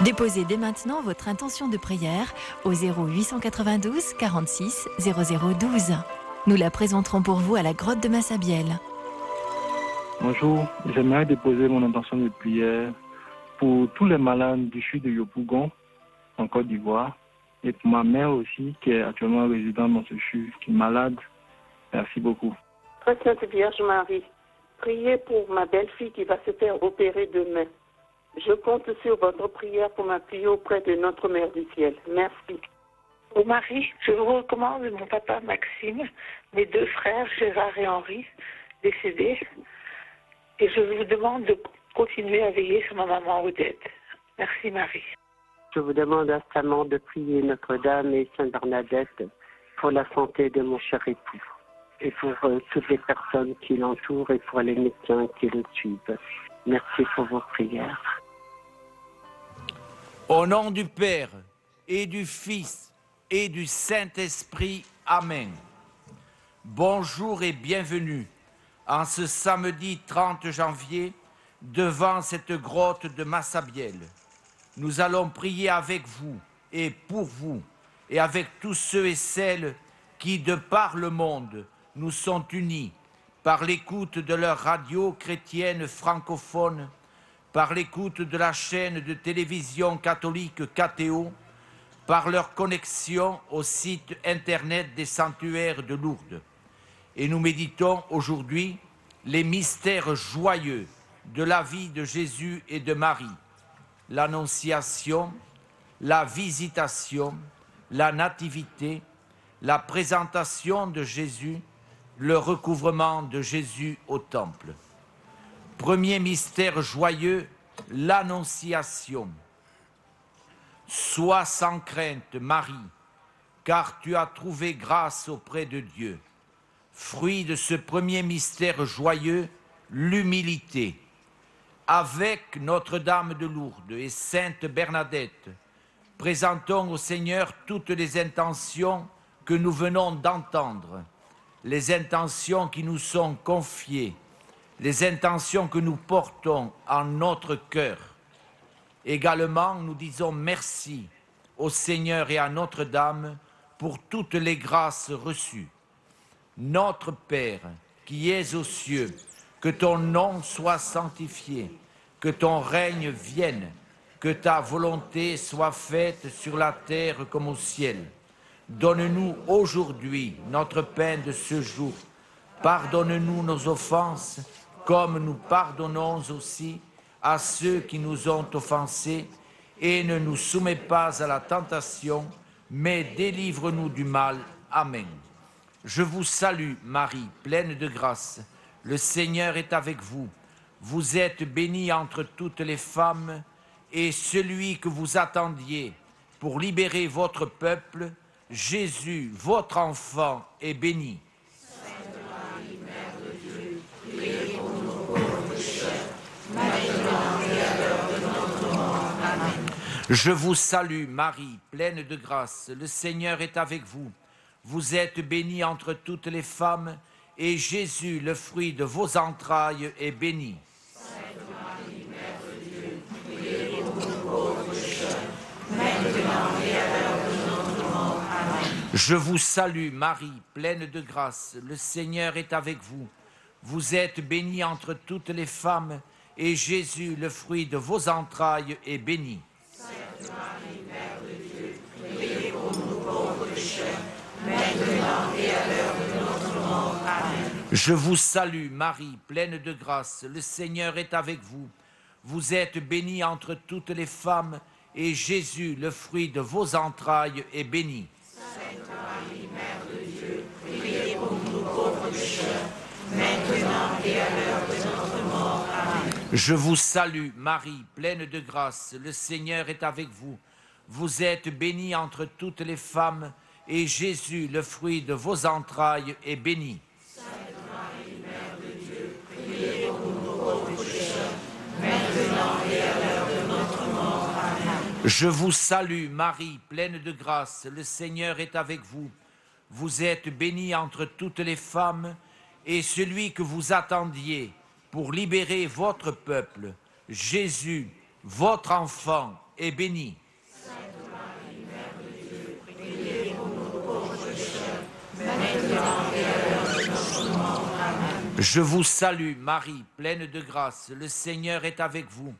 Déposez dès maintenant votre intention de prière au 0892 46 0012. Nous la présenterons pour vous à la grotte de Massabielle. Bonjour, j'aimerais déposer mon intention de prière pour tous les malades du sud de Yopougon, en Côte d'Ivoire, et pour ma mère aussi, qui est actuellement résidente dans ce CHU, qui est malade. Merci beaucoup. Très Sainte Vierge Marie, priez pour ma belle-fille qui va se faire opérer demain. Je compte sur votre prière pour m'appuyer auprès de notre Mère du Ciel. Merci. Ô Marie, je vous recommande mon papa Maxime, mes deux frères Gérard et Henri, décédés, et je vous demande de continuer à veiller sur ma maman Odette. Merci Marie. Je vous demande instamment de prier Notre-Dame et Sainte Bernadette pour la santé de mon cher époux et pour toutes les personnes qui l'entourent et pour les médecins qui le suivent. Merci pour vos prières. Au nom du Père et du Fils et du Saint-Esprit, Amen. Bonjour et bienvenue en ce samedi 30 janvier devant cette grotte de Massabielle. Nous allons prier avec vous et pour vous et avec tous ceux et celles qui, de par le monde, nous sont unis par l'écoute de leur radio chrétienne francophone, par l'écoute de la chaîne de télévision catholique KTO, par leur connexion au site internet des sanctuaires de Lourdes. Et nous méditons aujourd'hui les mystères joyeux de la vie de Jésus et de Marie, l'Annonciation, la Visitation, la Nativité, la présentation de Jésus, le recouvrement de Jésus au temple. Premier mystère joyeux, l'Annonciation. Sois sans crainte, Marie, car tu as trouvé grâce auprès de Dieu. Fruit de ce premier mystère joyeux, l'humilité. Avec Notre-Dame de Lourdes et Sainte Bernadette, présentons au Seigneur toutes les intentions que nous venons d'entendre, les intentions qui nous sont confiées, les intentions que nous portons en notre cœur. Également, nous disons merci au Seigneur et à Notre-Dame pour toutes les grâces reçues. Notre Père, qui es aux cieux, que ton nom soit sanctifié, que ton règne vienne, que ta volonté soit faite sur la terre comme au ciel. Donne-nous aujourd'hui notre pain de ce jour. Pardonne-nous nos offenses, comme nous pardonnons aussi à ceux qui nous ont offensés, et ne nous soumets pas à la tentation, mais délivre-nous du mal. Amen. Je vous salue, Marie, pleine de grâce. Le Seigneur est avec vous. Vous êtes bénie entre toutes les femmes, et celui que vous attendiez pour libérer votre peuple, Jésus, votre enfant, est béni. Sainte Marie, Mère de Dieu, priez pour nous pauvres pécheurs, maintenant et à l'heure de notre mort. Amen. Je vous salue, Marie, pleine de grâce. Le Seigneur est avec vous. Vous êtes bénie entre toutes les femmes, et Jésus, le fruit de vos entrailles, est béni. Sainte Marie, Mère de Dieu, priez pour nous pauvres pécheurs, maintenant et à l'heure de notre mort. Amen. Je vous salue, Marie, pleine de grâce. Le Seigneur est avec vous. Vous êtes bénie entre toutes les femmes, et Jésus, le fruit de vos entrailles, est béni. Sainte Marie, Mère de Dieu, priez pour nous pauvres pécheurs, maintenant et à l'heure de notre mort. Amen. Je vous salue, Marie, pleine de grâce. Le Seigneur est avec vous. Vous êtes bénie entre toutes les femmes, et Jésus, le fruit de vos entrailles, est béni. Sainte Marie, Mère de Dieu, priez pour nous pauvres pécheurs, maintenant et à l'heure de notre mort. Amen. Je vous salue, Marie, pleine de grâce. Le Seigneur est avec vous. Vous êtes bénie entre toutes les femmes, et Jésus, le fruit de vos entrailles, est béni. Sainte Marie, Mère de Dieu, priez pour nous pauvres pécheurs, maintenant et à l'heure de notre mort. Amen. Je vous salue, Marie, pleine de grâce. Le Seigneur est avec vous. Vous êtes bénie entre toutes les femmes, et celui que vous attendiez pour libérer votre peuple, Jésus, votre enfant, est béni. Je vous salue, Marie, pleine de grâce. Le Seigneur est avec vous.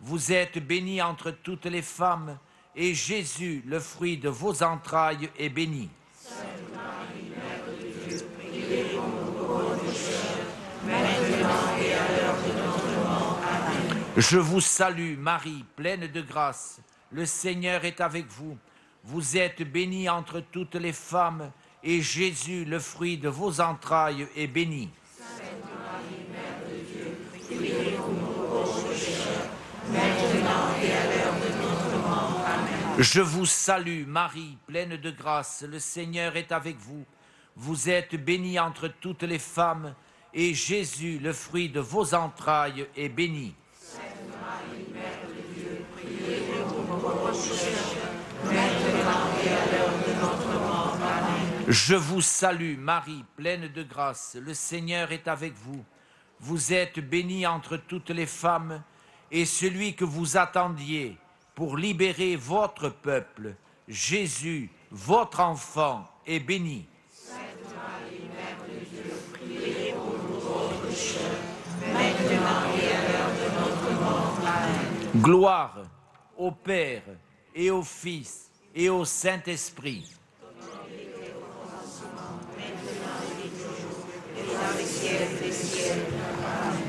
Vous êtes bénie entre toutes les femmes, et Jésus, le fruit de vos entrailles, est béni. Sainte Marie, Mère de Dieu, priez pour nous pauvres pécheurs, maintenant et à l'heure de notre mort. Amen. Je vous salue, Marie, pleine de grâce. Le Seigneur est avec vous. Vous êtes bénie entre toutes les femmes, et Jésus, le fruit de vos entrailles, est béni. Sainte Marie, Mère de Dieu, priez pour nous pauvres pécheurs, maintenant et à l'heure de notre mort. Amen. Je vous salue, Marie, pleine de grâce. Le Seigneur est avec vous. Vous êtes bénie entre toutes les femmes, et Jésus, le fruit de vos entrailles, est béni. Sainte Marie, Mère de Dieu, priez pour nous pauvres pécheurs, maintenant et à l'heure de notre mort. Amen. Je vous salue, Marie, pleine de grâce. Le Seigneur est avec vous. Vous êtes bénie entre toutes les femmes, et celui que vous attendiez pour libérer votre peuple, Jésus, votre enfant, est béni. Sainte Marie, Mère de Dieu, priez pour nous pauvres pécheurs, maintenant et à l'heure de notre mort. Amen. Gloire au Père et au Fils et au Saint-Esprit.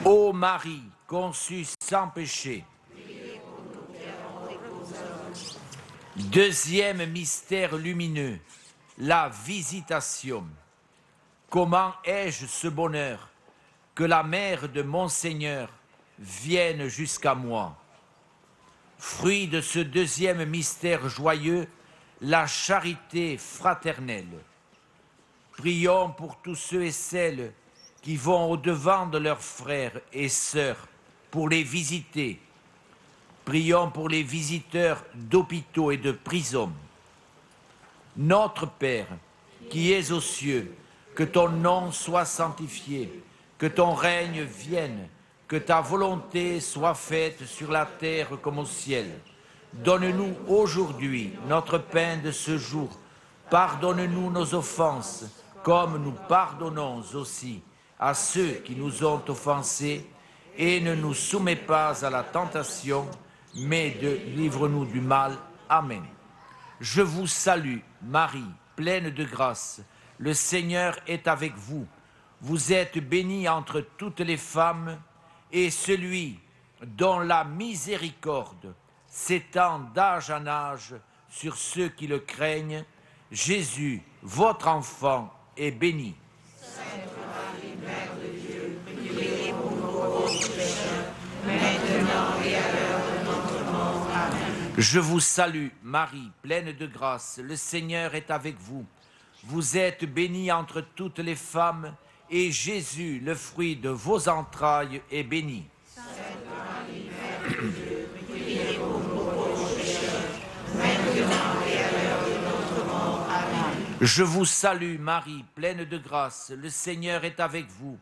Ô Marie, conçue sans péché. Deuxième mystère lumineux, la visitation. Comment ai-je ce bonheur que la mère de mon Seigneur vienne jusqu'à moi? Fruit de ce deuxième mystère joyeux, la charité fraternelle. Prions pour tous ceux et celles qui vont au-devant de leurs frères et sœurs pour les visiter. Prions pour les visiteurs d'hôpitaux et de prisons. Notre Père, qui es aux cieux, que ton nom soit sanctifié, que ton règne vienne, que ta volonté soit faite sur la terre comme au ciel. Donne-nous aujourd'hui notre pain de ce jour. Pardonne-nous nos offenses, comme nous pardonnons aussi à ceux qui nous ont offensés, et ne nous soumets pas à la tentation, mais livre-nous du mal. Amen. Je vous salue, Marie, pleine de grâce. Le Seigneur est avec vous. Vous êtes bénie entre toutes les femmes, et celui dont la miséricorde s'étend d'âge en âge sur ceux qui le craignent, Jésus, votre enfant, est béni. Sainte Marie, Mère de Dieu, priez pour nous pauvres pécheurs, maintenant et à l'heure de notre mort. Amen. Je vous salue, Marie, pleine de grâce. Le Seigneur est avec vous. Vous êtes bénie entre toutes les femmes, et Jésus, le fruit de vos entrailles, est béni. Sainte Marie, Mère de Dieu, priez pour nous pauvres pécheurs, maintenant et à l'heure de notre mort. Amen. Je vous salue, Marie, pleine de grâce. Le Seigneur est avec vous.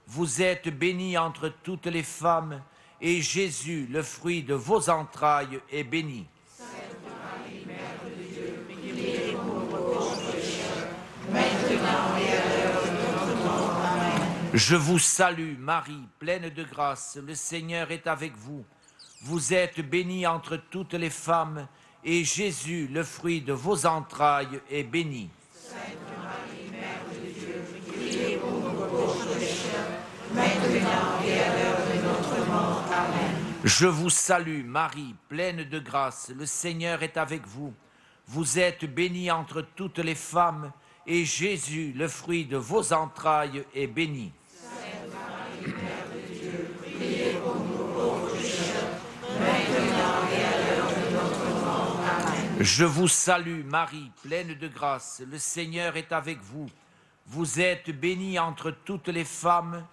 Vous êtes bénie entre toutes les femmes, et Jésus, le fruit de vos entrailles, est béni. Sainte Marie, Mère de Dieu, priez pour nous pauvres pécheurs, maintenant et à l'heure de notre mort. Amen. Je vous salue, Marie, pleine de grâce. Le Seigneur est avec vous. Vous êtes bénie entre toutes les femmes, et Jésus, le fruit de vos entrailles, est béni. Sainte Marie, Mère de Dieu, priez pour nous pauvres pécheurs, maintenant et à l'heure de notre mort. Amen. Je vous salue, Marie, pleine de grâce. Le Seigneur est avec vous. Vous êtes bénie entre toutes les femmes, et Jésus, le fruit de vos entrailles, est béni. Sainte Marie, Mère de Dieu, priez pour nous pauvres pécheurs, maintenant et à l'heure de notre mort. Amen. Je vous salue, Marie, pleine de grâce. Le Seigneur est avec vous. Vous êtes bénie entre toutes les femmes,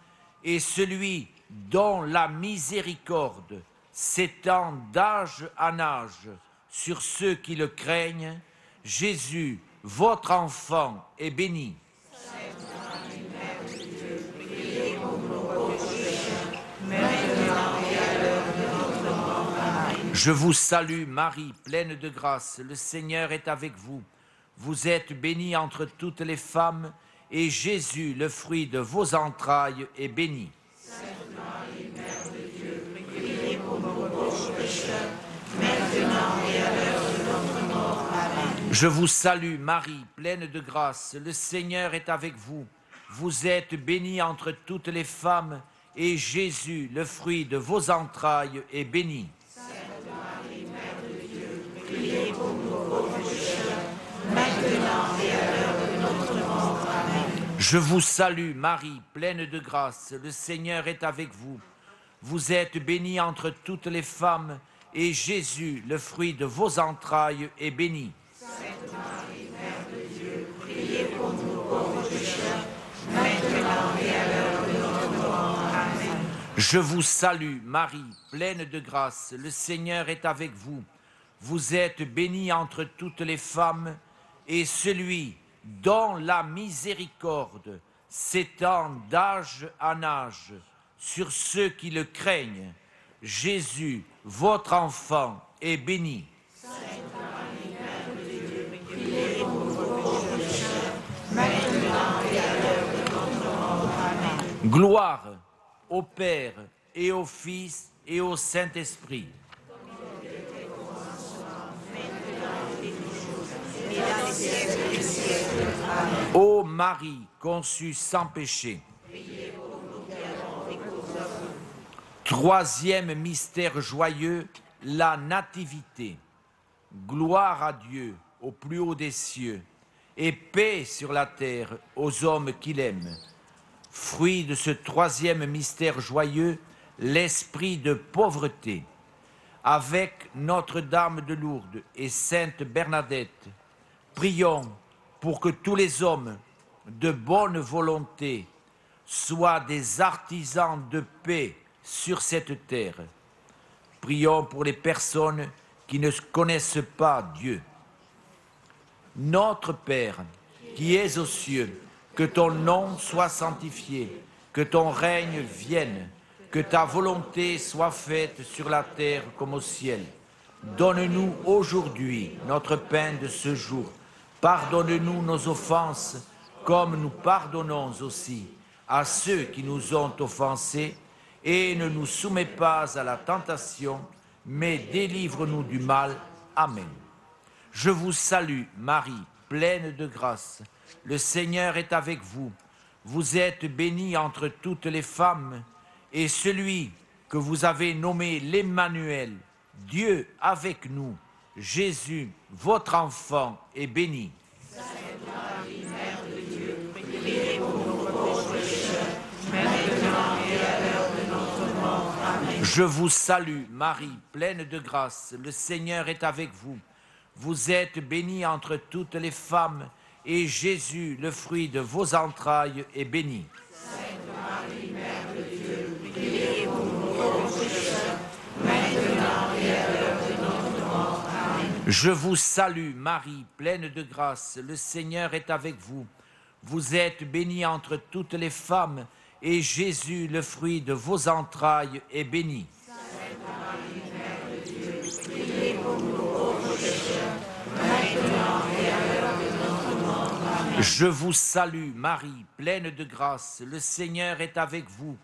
et celui dont la miséricorde s'étend d'âge en âge sur ceux qui le craignent, Jésus, votre enfant, est béni. Sainte Marie, Mère de Dieu, priez pour nous pauvres pécheurs, maintenant et à l'heure de notre mort. Amen. Je vous salue Marie, pleine de grâce, le Seigneur est avec vous. Vous êtes bénie entre toutes les femmes, et Jésus, le fruit de vos entrailles, est béni. Sainte Marie, Mère de Dieu, priez pour nous pauvres pécheurs, maintenant et à l'heure de notre mort. Amen. Je vous salue Marie, pleine de grâce, le Seigneur est avec vous. Vous êtes bénie entre toutes les femmes, et Jésus, le fruit de vos entrailles, est béni. Priez pour nous pauvres pécheurs, maintenant et à l'heure de notre mort. Amen. Je vous salue Marie, pleine de grâce, le Seigneur est avec vous. Vous êtes bénie entre toutes les femmes, et Jésus, le fruit de vos entrailles, est béni. Sainte Marie, Mère de Dieu, priez pour nous pauvres pécheurs, maintenant et à l'heure de notre mort. Amen. Je vous salue Marie, pleine de grâce, le Seigneur est avec vous. Vous êtes bénie entre toutes les femmes, et celui dont la miséricorde s'étend d'âge en âge sur ceux qui le craignent, Jésus, votre enfant, est béni. Sainte Marie, Mère de Dieu, priez pour nous pauvres pécheurs, maintenant et à l'heure de notre mort. Amen. Gloire au Père et au Fils et au Saint-Esprit. Ô Marie, conçue sans péché. Troisième mystère joyeux, la nativité. Gloire à Dieu au plus haut des cieux, et paix sur la terre aux hommes qu'il aime. Fruit de ce troisième mystère joyeux, l'esprit de pauvreté. Avec Notre-Dame de Lourdes et Sainte Bernadette, prions pour que tous les hommes de bonne volonté soient des artisans de paix sur cette terre. Prions pour les personnes qui ne connaissent pas Dieu. Notre Père, qui es aux cieux, que ton nom soit sanctifié, que ton règne vienne, que ta volonté soit faite sur la terre comme au ciel. Donne-nous aujourd'hui notre pain de ce jour. Pardonne-nous nos offenses, comme nous pardonnons aussi à ceux qui nous ont offensés, et ne nous soumets pas à la tentation, mais délivre-nous du mal. Amen. Je vous salue, Marie, pleine de grâce. Le Seigneur est avec vous. Vous êtes bénie entre toutes les femmes, et celui que vous avez nommé l'Emmanuel, Dieu avec nous, Jésus, votre enfant, est béni. Sainte Marie, Mère de Dieu, priez pour nous pauvres pécheurs, maintenant et à l'heure de notre mort. Amen. Je vous salue, Marie, pleine de grâce. Le Seigneur est avec vous. Vous êtes bénie entre toutes les femmes, et Jésus, le fruit de vos entrailles, est béni. Sainte Marie, Mère de Dieu, priez pour nous pauvres pécheurs, maintenant et à l'heure de notre mort. Amen. Je vous salue, Marie, pleine de grâce. Le Seigneur est avec vous. Vous êtes bénie entre toutes les femmes, et Jésus, le fruit de vos entrailles, est béni. Sainte Marie, Mère de Dieu, priez pour nous pauvres pécheurs, maintenant et à l'heure de notre mort. Amen. Je vous salue, Marie, pleine de grâce. Le Seigneur est avec vous.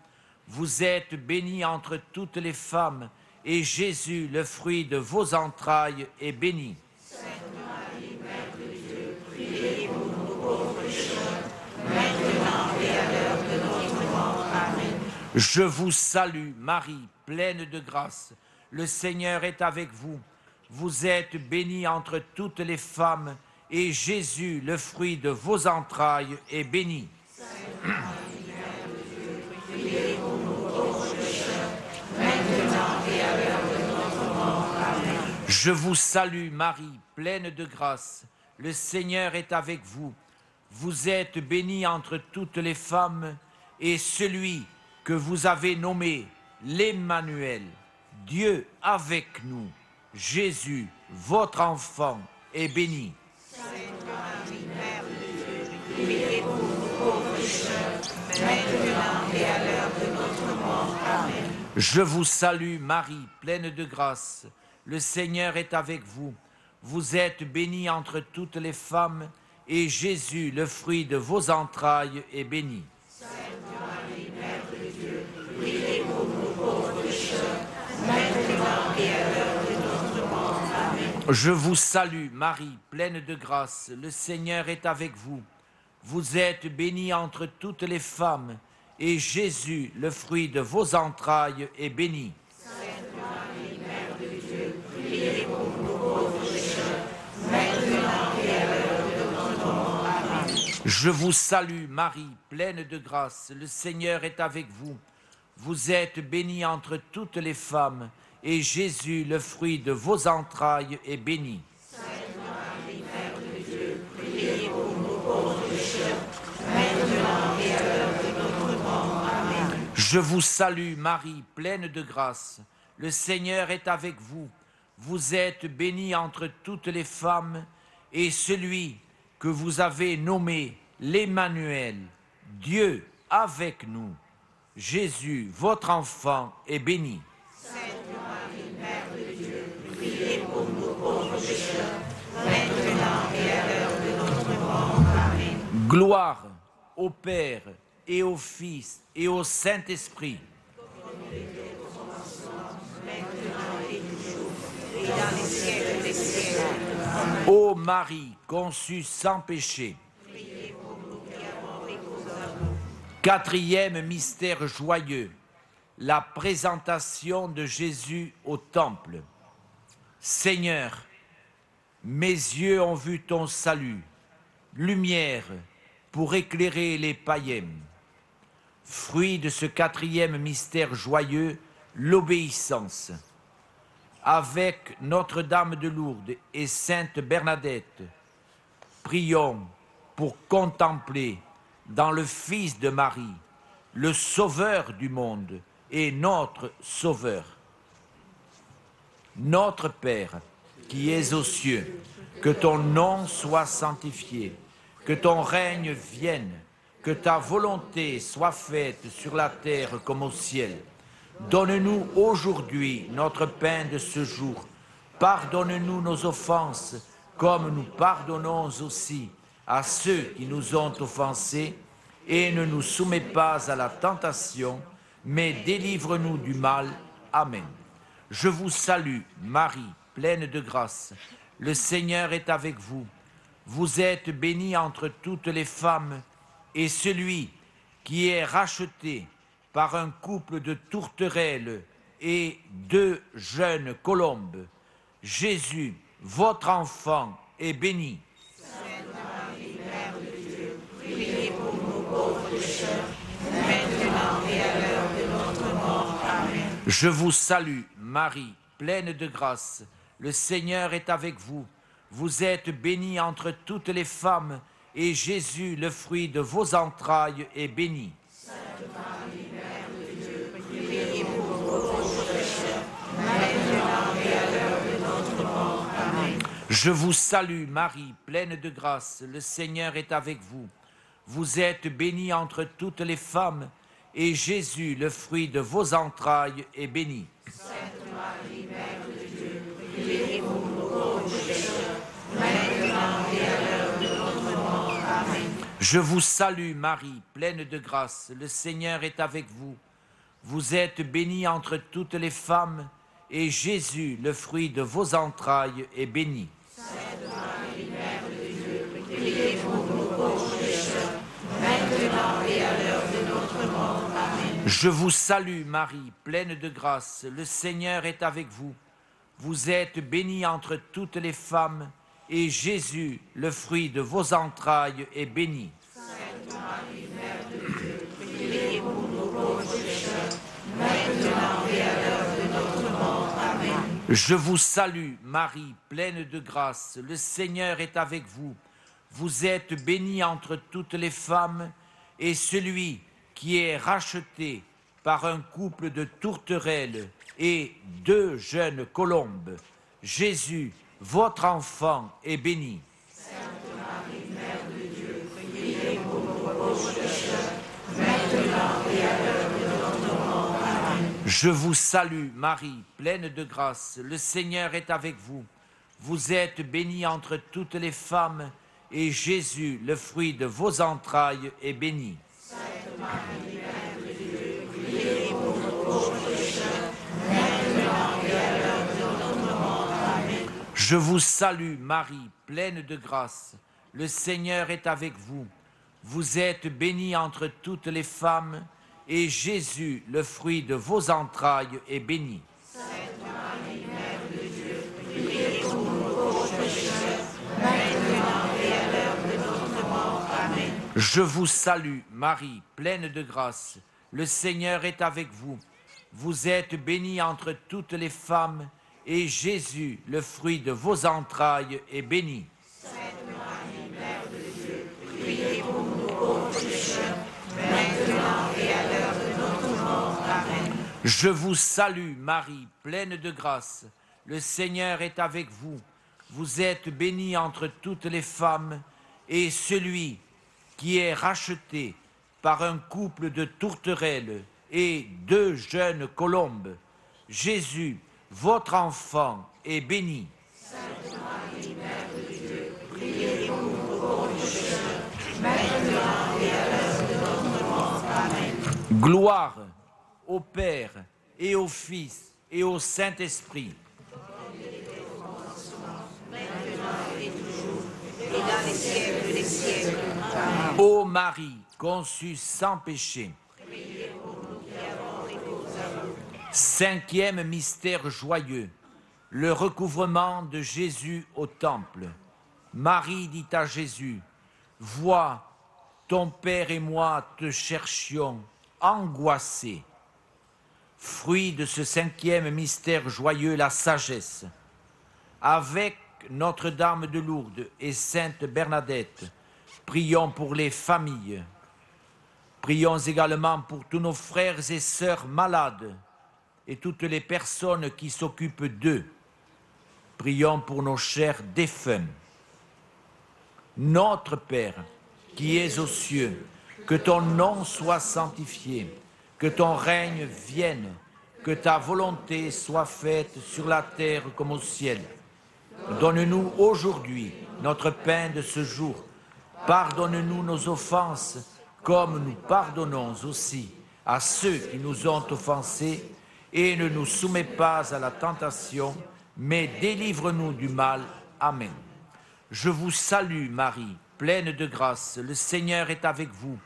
Vous êtes bénie entre toutes les femmes, et Jésus, le fruit de vos entrailles, est béni. Sainte Marie, Mère de Dieu, priez pour nous pauvres pécheurs, maintenant et à l'heure de notre mort. Amen. Je vous salue, Marie, pleine de grâce. Le Seigneur est avec vous. Vous êtes bénie entre toutes les femmes, et Jésus, le fruit de vos entrailles, est béni. Sainte Marie, Mère de Dieu, priez pour nous pauvres pécheurs, maintenant et à l'heure de notre mort. Amen. Je vous salue, Marie, pleine de grâce. Le Seigneur est avec vous. Vous êtes bénie entre toutes les femmes, et celui que vous avez nommé l'Emmanuel, Dieu avec nous, Jésus, votre enfant, est béni. Sainte Marie, Mère de Dieu, priez pour nous pauvres pécheurs, maintenant et à l'heure de notre mort. Amen. Je vous salue, Marie, pleine de grâce. le Seigneur est avec vous. Vous êtes bénie entre toutes les femmes, et Jésus, le fruit de vos entrailles, est béni. Sainte Marie, Mère de Dieu, priez pour nous pauvres pécheurs, maintenant et à l'heure de notre mort. Amen. Je vous salue, Marie, pleine de grâce. Le Seigneur est avec vous. Vous êtes bénie entre toutes les femmes, et Jésus, le fruit de vos entrailles, est béni. Sainte Marie, Mère de Dieu, priez pour nous pauvres pécheurs, maintenant et à l'heure de notre mort. Amen. Je vous salue, Marie, pleine de grâce. Le Seigneur est avec vous. Vous êtes bénie entre toutes les femmes, et Jésus, le fruit de vos entrailles, est béni. Sainte Marie, Mère de Dieu, priez pour nous pauvres pécheurs, maintenant et à l'heure de notre mort. Amen. Je vous salue, Marie, pleine de grâce. Le Seigneur est avec vous. Vous êtes bénie entre toutes les femmes, et celui que vous avez nommé l'Emmanuel, Dieu avec nous, Jésus, votre enfant, est béni. Sainte Marie, Mère de Dieu, priez pour nous pauvres pécheurs, maintenant et à l'heure de notre mort. Amen. Gloire au Père et au Fils et au Saint-Esprit. Et dans les siècles des siècles. Ô Marie, conçue sans péché. Priez pour nous qui avons recours à vous. Quatrième mystère joyeux, la présentation de Jésus au temple. Seigneur, mes yeux ont vu ton salut, lumière pour éclairer les païens. Fruit de ce quatrième mystère joyeux, l'obéissance. Avec Notre-Dame de Lourdes et Sainte Bernadette, prions pour contempler dans le Fils de Marie, le Sauveur du monde et notre Sauveur. Notre Père, qui es aux cieux, que ton nom soit sanctifié, que ton règne vienne, que ta volonté soit faite sur la terre comme au ciel. Donne-nous aujourd'hui notre pain de ce jour. Pardonne-nous nos offenses, comme nous pardonnons aussi à ceux qui nous ont offensés, et ne nous soumets pas à la tentation, mais délivre-nous du mal. Amen. Je vous salue, Marie, pleine de grâce. Le Seigneur est avec vous. Vous êtes bénie entre toutes les femmes, et celui qui est racheté par un couple de tourterelles et 2 jeunes colombes, Jésus, votre enfant, est béni. Sainte Marie, Mère de Dieu, priez pour nous pauvres pécheurs, maintenant et à l'heure de notre mort. Amen. Je vous salue, Marie, pleine de grâce. Le Seigneur est avec vous. Vous êtes bénie entre toutes les femmes, et Jésus, le fruit de vos entrailles, est béni. Sainte Marie, Mère de Dieu, priez pour nous pauvres pécheurs, maintenant et à l'heure de notre mort. Amen. Je vous salue, Marie, pleine de grâce. Le Seigneur est avec vous. Vous êtes bénie entre toutes les femmes, et Jésus, le fruit de vos entrailles, est béni. Sainte Marie, Mère de Dieu, priez pour nous pauvres pécheurs, maintenant et à l'heure de notre mort. Amen. Je vous salue, Marie, pleine de grâce. Le Seigneur est avec vous. Vous êtes bénie entre toutes les femmes, et Jésus, le fruit de vos entrailles, est béni. Sainte Marie, Mère de Dieu, priez pour nous pauvres pécheurs, maintenant et à l'heure de notre mort. Amen. Je vous salue, Marie, pleine de grâce. Le Seigneur est avec vous. Vous êtes bénie entre toutes les femmes, et Jésus, le fruit de vos entrailles, est béni. Sainte Marie, Mère de Dieu, priez pour nous pauvres pécheurs, maintenant et à l'heure de notre mort. Amen. Je vous salue, Marie, pleine de grâce. Le Seigneur est avec vous. Vous êtes bénie entre toutes les femmes, et celui qui est racheté par un couple de tourterelles et 2 jeunes colombes, Jésus, votre enfant, est béni. Sainte Marie, Mère de Dieu, priez pour nous pauvres pécheurs, maintenant et à l'heure de notre mort. Amen. Je vous salue, Marie, pleine de grâce. Le Seigneur est avec vous. Vous êtes bénie entre toutes les femmes, et Jésus, le fruit de vos entrailles, est béni. Sainte Marie, Mère de Dieu, priez pour nous pauvres pécheurs, maintenant et à l'heure de notre mort. Amen. Je vous salue, Marie, pleine de grâce. Le Seigneur est avec vous. Vous êtes bénie entre toutes les femmes, et Jésus, le fruit de vos entrailles, est béni. Sainte Marie, Mère de Dieu, priez pour nous pauvres pécheurs, maintenant et à l'heure de notre mort. Amen. Je vous salue, Marie, pleine de grâce. Le Seigneur est avec vous. Vous êtes bénie entre toutes les femmes, et Jésus, le fruit de vos entrailles, est béni. Sainte Marie, Mère de Dieu, priez pour nous pauvres pécheurs, maintenant et à l'heure de notre mort. Amen. Je vous salue, Marie, pleine de grâce. Le Seigneur est avec vous. Vous êtes bénie entre toutes les femmes, et celui qui est racheté par un couple de tourterelles et 2 jeunes colombes, Jésus, votre enfant, est béni. Sainte Marie, Mère de Dieu, priez pour nous pauvres pécheurs, maintenant et à l'heure de notre mort. Amen. Gloire au Père et au Fils et au Saint-Esprit. Et dans les siècles des siècles. Amen. Ô Marie, conçue sans péché. Cinquième mystère joyeux, le recouvrement de Jésus au temple. Marie dit à Jésus, « Vois, ton Père et moi te cherchions, angoissés. » Fruit de ce cinquième mystère joyeux, la sagesse. Avec Notre-Dame de Lourdes et Sainte Bernadette, prions pour les familles. Prions également pour tous nos frères et sœurs malades et toutes les personnes qui s'occupent d'eux. Prions pour nos chers défunts. Notre Père, qui es aux cieux, que ton nom soit sanctifié, que ton règne vienne, que ta volonté soit faite sur la terre comme au ciel. Donne-nous aujourd'hui notre pain de ce jour. Pardonne-nous nos offenses, comme nous pardonnons aussi à ceux qui nous ont offensés, et ne nous soumets pas à la tentation, mais délivre-nous du mal. Amen. Je vous salue, Marie, pleine de grâce. Le Seigneur est avec vous.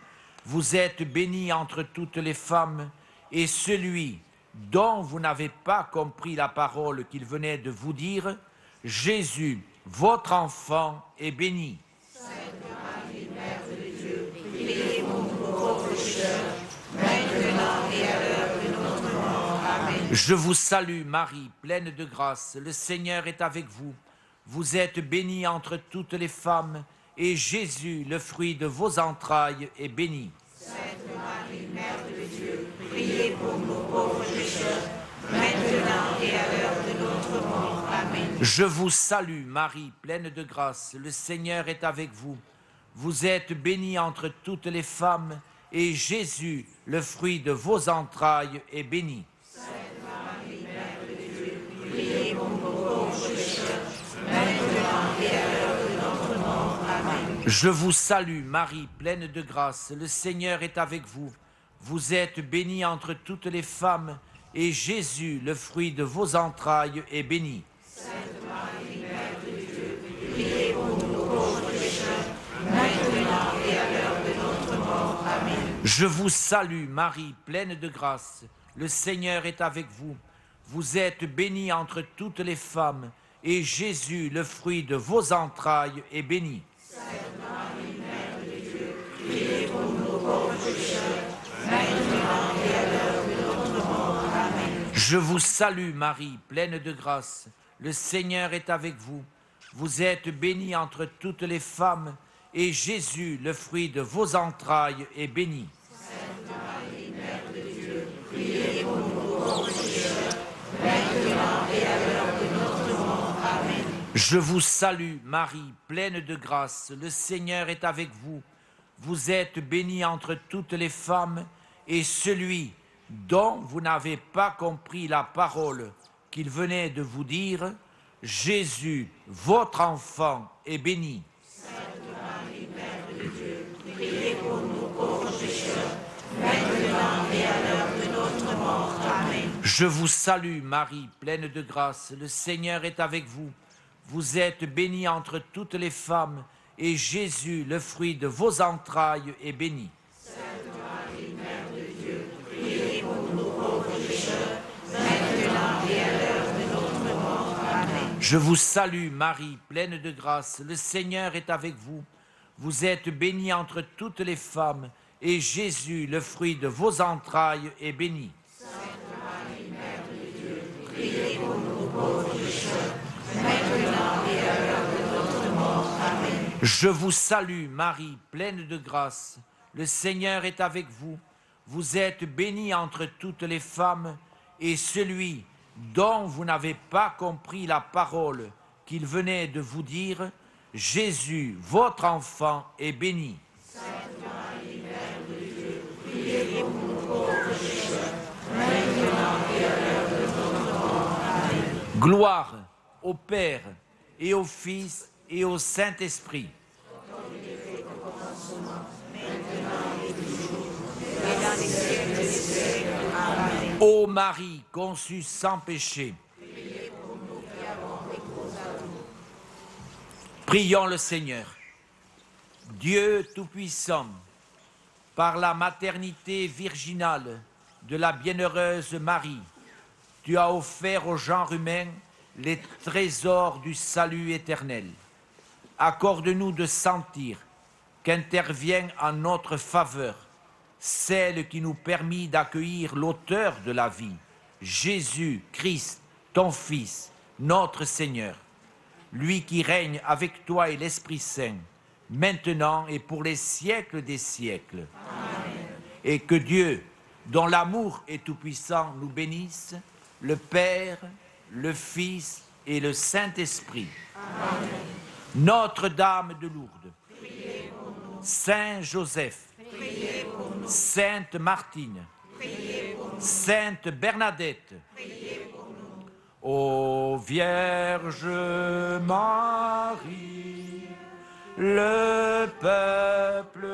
Vous êtes bénie entre toutes les femmes, et celui dont vous n'avez pas compris la parole qu'il venait de vous dire, Jésus, votre enfant, est béni. Sainte Marie, Mère de Dieu, priez pour nous pauvres pécheurs, maintenant et à l'heure de notre mort. Amen. Je vous salue, Marie, pleine de grâce. Le Seigneur est avec vous. Vous êtes bénie entre toutes les femmes, et Jésus, le fruit de vos entrailles, est béni. Sainte Marie, Mère de Dieu, priez pour nous pauvres pécheurs, maintenant et à l'heure de notre mort. Amen. Je vous salue, Marie, pleine de grâce. Le Seigneur est avec vous. Vous êtes bénie entre toutes les femmes, et Jésus, le fruit de vos entrailles, est béni. Sainte Marie, Mère de Dieu, priez pour nous pauvres pécheurs, maintenant et à l'heure de notre mort. Amen. Je vous salue, Marie, pleine de grâce. Le Seigneur est avec vous. Vous êtes bénie entre toutes les femmes, et Jésus, le fruit de vos entrailles, est béni. Sainte Marie, Mère de Dieu, priez pour nous pauvres pécheurs, maintenant et à l'heure de notre mort. Amen. Je vous salue, Marie, pleine de grâce. Le Seigneur est avec vous. Vous êtes bénie entre toutes les femmes, et Jésus, le fruit de vos entrailles, est béni. Sainte Marie, Mère de Dieu, priez pour nous pauvres pécheurs, maintenant et à l'heure de notre mort. Amen. Je vous salue, Marie, pleine de grâce. Le Seigneur est avec vous. Vous êtes bénie entre toutes les femmes, et Jésus, le fruit de vos entrailles, est béni. Sainte Marie, Mère de Dieu, priez pour nous pauvres pécheurs, maintenant et à l'heure de notre mort. Amen. Je vous salue, Marie, pleine de grâce. Le Seigneur est avec vous. Vous êtes bénie entre toutes les femmes, et celui dont vous n'avez pas compris la parole qu'il venait de vous dire, Jésus, votre enfant, est béni. Sainte Marie, Mère de Dieu, priez pour nous pauvres pécheurs, maintenant et à l'heure de notre mort. Amen. Je vous salue, Marie, pleine de grâce. Le Seigneur est avec vous. Vous êtes bénie entre toutes les femmes, et Jésus, le fruit de vos entrailles, est béni. Sainte Marie, Mère de Dieu, priez pour nous pauvres pécheurs, maintenant et à l'heure de notre mort. Amen. Je vous salue, Marie, pleine de grâce. Le Seigneur est avec vous. Vous êtes bénie entre toutes les femmes, et Jésus, le fruit de vos entrailles, est béni. Sainte Marie, Mère de Dieu, priez pour nous pauvres pécheurs, maintenant et à l'heure de notre mort. Amen. Je vous salue, Marie, pleine de grâce. Le Seigneur est avec vous. Vous êtes bénie entre toutes les femmes, et celui dont vous n'avez pas compris la parole qu'il venait de vous dire, Jésus, votre enfant, est béni. Sainte Marie, Mère de Dieu, priez pour nous pauvres pécheurs, maintenant et à l'heure de notre mort. Amen. Gloire au Père et au Fils et au Saint-Esprit. Ô Marie, conçue sans péché, prions le Seigneur. Dieu Tout-Puissant, par la maternité virginale de la bienheureuse Marie, tu as offert au genre humain les trésors du salut éternel. Accorde-nous de sentir qu'intervient en notre faveur celle qui nous permit d'accueillir l'auteur de la vie, Jésus-Christ, ton Fils, notre Seigneur, lui qui règne avec toi et l'Esprit Saint, maintenant et pour les siècles des siècles. Amen. Et que Dieu, dont l'amour est tout-puissant, nous bénisse, le Père, le Fils et le Saint-Esprit. Amen. Notre-Dame de Lourdes, priez pour nous. Saint Joseph, priez pour nous. Sainte Martine, priez pour nous. Sainte Bernadette, priez pour nous. Ô Vierge Marie, le peuple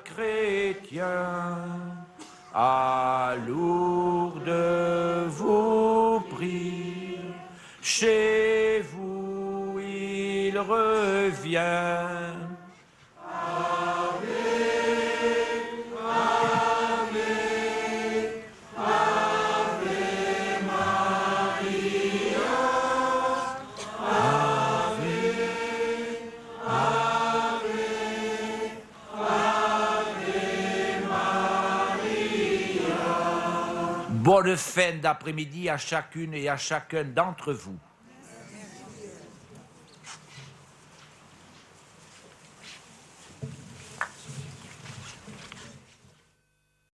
chrétien à Lourdes vous prie, chez vous il revient. Bonne fin d'après-midi à chacune et à chacun d'entre vous.